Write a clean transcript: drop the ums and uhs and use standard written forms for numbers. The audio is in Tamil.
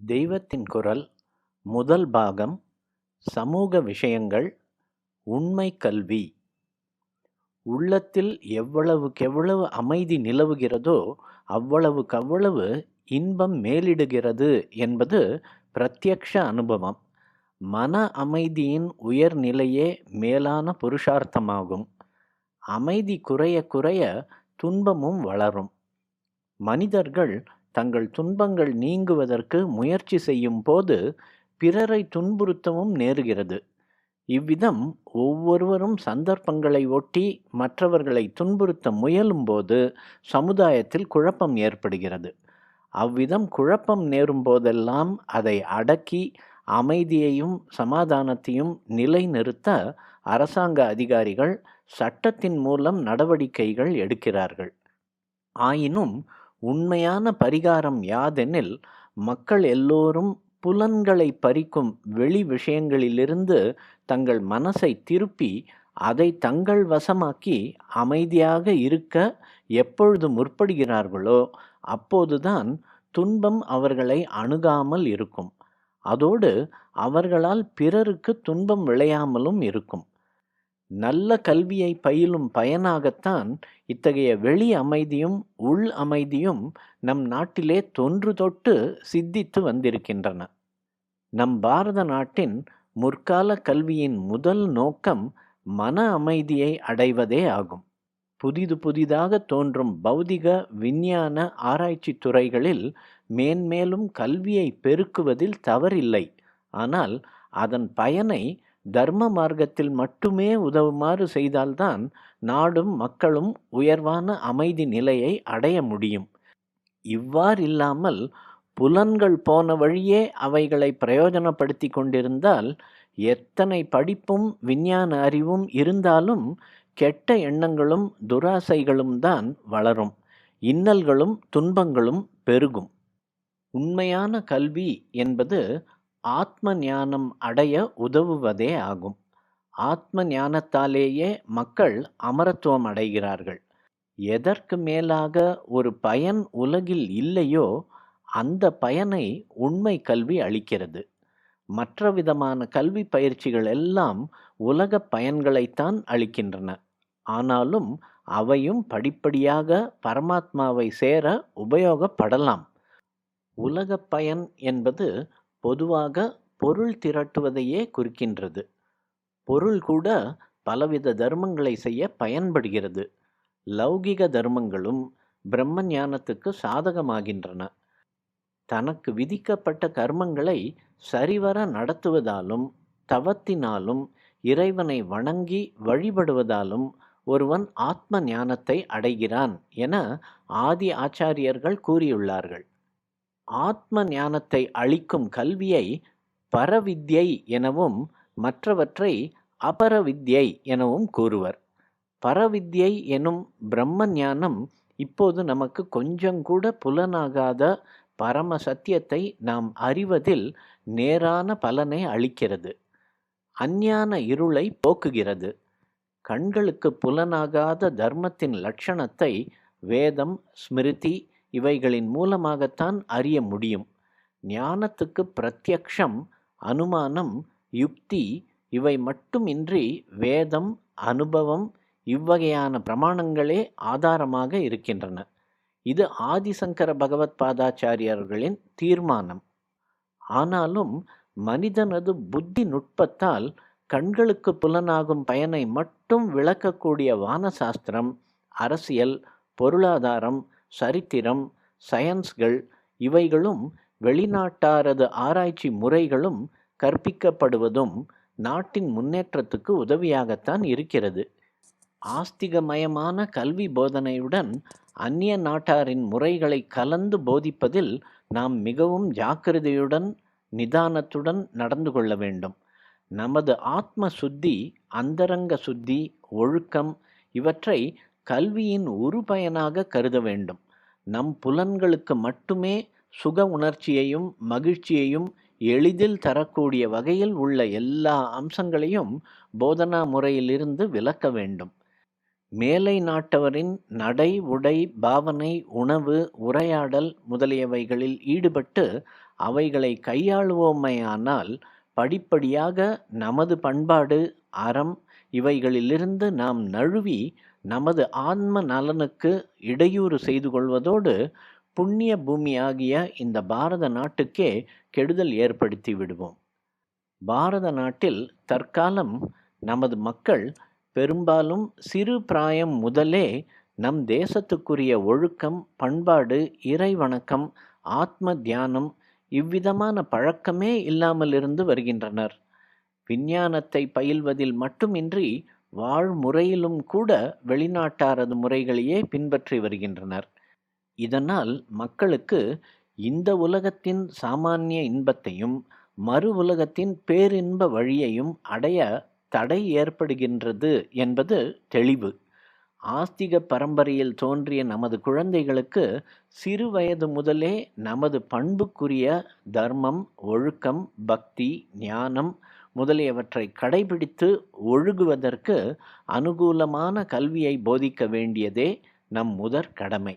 தெய்வத்தின் குரல் முதல் பாகம் சமூக விஷயங்கள் உண்மை கல்வி. உள்ளத்தில் எவ்வளவுக்கெவ்வளவு அமைதி நிலவுகிறதோ அவ்வளவுக்கவ்வளவு இன்பம் மேலிடுகிறது என்பது பிரத்யக்ஷ அனுபவம். மன அமைதியின் உயர்நிலையே மேலான புருஷார்த்தமாகும். அமைதி குறைய குறைய துன்பமும் வளரும். மனிதர்கள் தங்கள் துன்பங்கள் நீங்குவதற்கு முயற்சி செய்யும் போது பிறரை துன்புறுத்தவும் நேருகிறது. இவ்விதம் ஒவ்வொருவரும் சந்தர்ப்பங்களை ஒட்டி மற்றவர்களை துன்புறுத்த முயலும்போது சமுதாயத்தில் குழப்பம் ஏற்படுகிறது. அவ்விதம் குழப்பம் நேரும் போதெல்லாம் அதை அடக்கி அமைதியையும் சமாதானத்தையும் நிலைநிறுத்த அரசாங்க அதிகாரிகள் சட்டத்தின் மூலம் நடவடிக்கைகள் எடுக்கிறார்கள். ஆயினும் உண்மையான பரிகாரம் யாதெனில், மக்கள் எல்லோரும் புலன்களை பறிக்கும் வெளி விஷயங்களிலிருந்து தங்கள் மனசை திருப்பி அதை தங்கள் வசமாக்கி அமைதியாக இருக்க எப்பொழுது முற்படுகிறார்களோ அப்போதுதான் துன்பம் அவர்களை அணுகாமல் இருக்கும். அதோடு அவர்களால் பிறருக்கு துன்பம் விளையாமலும் இருக்கும். நல்ல கல்வியை பயிலும் பயனாகத்தான் இத்தகைய வெளி அமைதியும் உள் அமைதியும் நம் நாட்டிலே தொன்று தொட்டு சித்தித்து வந்திருக்கின்றன. நம் பாரத நாட்டின் முற்கால கல்வியின் முதல் நோக்கம் மன அமைதியை அடைவதே ஆகும். புதிதாக தோன்றும் பௌதிக விஞ்ஞான ஆராய்ச்சி துறைகளில் மேன்மேலும் கல்வியை பெருக்குவதில் தவறில்லை. ஆனால் அதன் பயனை தர்ம மார்க்கத்தில் மட்டுமே உதவுமாறு செய்தால்தான் நாடும் மக்களும் உயர்வான அமைதி நிலையை அடைய முடியும். இவ்வாறில்லாமல் புலன்கள் போன வழியே அவைகளை பிரயோஜனப்படுத்தி கொண்டிருந்தால் எத்தனை படிப்பும் விஞ்ஞான அறிவும் இருந்தாலும் கெட்ட எண்ணங்களும் துராசைகளும் தான் வளரும். இன்னல்களும் துன்பங்களும் பெருகும். உண்மையான கல்வி என்பது ஆத்ம ஞானம் அடைய உதவுவதே ஆகும். ஆத்ம ஞானத்தாலேயே மக்கள் அமரத்துவம் அடைகிறார்கள். எதற்கு மேலாக ஒரு பயன் உலகில் இல்லையோ அந்த பயனை உண்மை கல்வி அளிக்கிறது. மற்ற விதமான கல்வி பயிற்சிகள் எல்லாம் உலக பயன்களைத்தான் அளிக்கின்றன. ஆனாலும் அவையும் படிப்படியாக பரமாத்மாவை சேர உபயோகப்படலாம். உலக பயன் என்பது பொதுவாக பொருள் திரட்டுவதையே குறிக்கின்றது. பொருள் கூட பலவித தர்மங்களை செய்ய பயன்படுகிறது. லௌகிக தர்மங்களும் பிரம்ம ஞானத்துக்கு சாதகமாகின்றன. தனக்கு விதிக்கப்பட்ட கர்மங்களை சரிவர நடத்துவதாலும் தவத்தினாலும் இறைவனை வணங்கி வழிபடுவதாலும் ஒருவன் ஆத்ம ஞானத்தை அடைகிறான் என ஆதி ஆச்சாரியர்கள் கூறியுள்ளார்கள். ஆத்ம ஞானத்தை அளிக்கும் கல்வியை பரவித்யை எனவும் மற்றவற்றை அபரவித்யை எனவும் கூறுவர். பரவித்யை எனும் பிரம்ம ஞானம் இப்போது நமக்கு கொஞ்சங்கூட புலனாகாத பரம சத்தியத்தை நாம் அறிவதில் நேரான பலனை அளிக்கிறது. அஞ்ஞான இருளை போக்குகிறது. கண்களுக்கு புலனாகாத தர்மத்தின் லட்சணத்தை வேதம், ஸ்மிருதி இவைகளின் மூலமாகத்தான் அறிய முடியும். ஞானத்துக்கு பிரத்யக்ஷம், அனுமானம், யுக்தி இவை மட்டுமின்றி வேதம், அனுபவம் இவ்வகையான பிரமாணங்களே ஆதாரமாக இருக்கின்றன. இது ஆதிசங்கர பகவத் பாதாச்சாரியர்களின் தீர்மானம். ஆனாலும் மனிதனது புத்தி நுட்பத்தால் கண்களுக்கு புலனாகும் பயனை மட்டும் விளக்கக்கூடிய வானசாஸ்திரம், அரசியல், பொருளாதாரம், சரித்திரம், சயன்ஸ்கள் இவைகளும் வெளிநாட்டாரது ஆராய்ச்சி முறைகளும் கற்பிக்கப்படுவதும் நாட்டின் முன்னேற்றத்துக்கு உதவியாகத்தான் இருக்கிறது. ஆஸ்திகமயமான கல்வி போதனையுடன் அந்நிய நாட்டாரின் முறைகளை கலந்து போதிப்பதில் நாம் மிகவும் ஜாக்கிரதையுடன் நிதானத்துடன் நடந்து கொள்ள வேண்டும். நமது ஆத்ம சுத்தி, அந்தரங்க சுத்தி, ஒழுக்கம் இவற்றை கல்வியின் ஒரு பயனாக கருத வேண்டும். நம் புலன்களுக்கு மட்டுமே சுக உணர்ச்சியையும் மகிழ்ச்சியையும் எளிதில் தரக்கூடிய வகையில் உள்ள எல்லா அம்சங்களையும் போதனா முறையிலிருந்து விலக்க வேண்டும். மேலை நாட்டவரின் நடை, உடை, பாவனை, உணவு, உரையாடல் முதலியவைகளில் ஈடுபட்டு அவைகளை கையாளுவோமேயானால் படிப்படியாக நமது பண்பாடு, அறம் இவைகளிலிருந்து நாம் நழுவி நமது ஆன்ம நலனுக்கு இடையூறு செய்து கொள்வதோடு புண்ணிய பூமியாகிய இந்த பாரத நாட்டுக்கே கெடுதல் ஏற்படுத்தி விடுவோம். பாரத நாட்டில் தற்காலம் நமது மக்கள் பெரும்பாலும் சிறு பிராயம் முதலே நம் தேசத்துக்குரிய ஒழுக்கம், பண்பாடு, இறை வணக்கம், ஆத்ம தியானம் இவ்விதமான பழக்கமே இல்லாமல் இருந்து வருகின்றனர். விஞ்ஞானத்தை பயில்வதில் மட்டுமின்றி வாழ்முறையிலும் கூட வெளிநாட்டாரது முறைகளையே பின்பற்றி வருகின்றனர். இதனால் மக்களுக்கு இந்த உலகத்தின் சாமானிய இன்பத்தையும் மறு உலகத்தின் பேரின்ப வழியையும் அடைய தடை ஏற்படுகின்றது என்பது தெளிவு. ஆஸ்திக பரம்பரையில் தோன்றிய நமது குழந்தைகளுக்கு சிறு வயது முதலே நமது பண்புக்குரிய தர்மம், ஒழுக்கம், பக்தி, ஞானம் முதலியவற்றை கடைபிடித்து ஒழுகுவதற்கு அனுகூலமான கல்வியை போதிக்க வேண்டியதே நம் முதற் கடமை.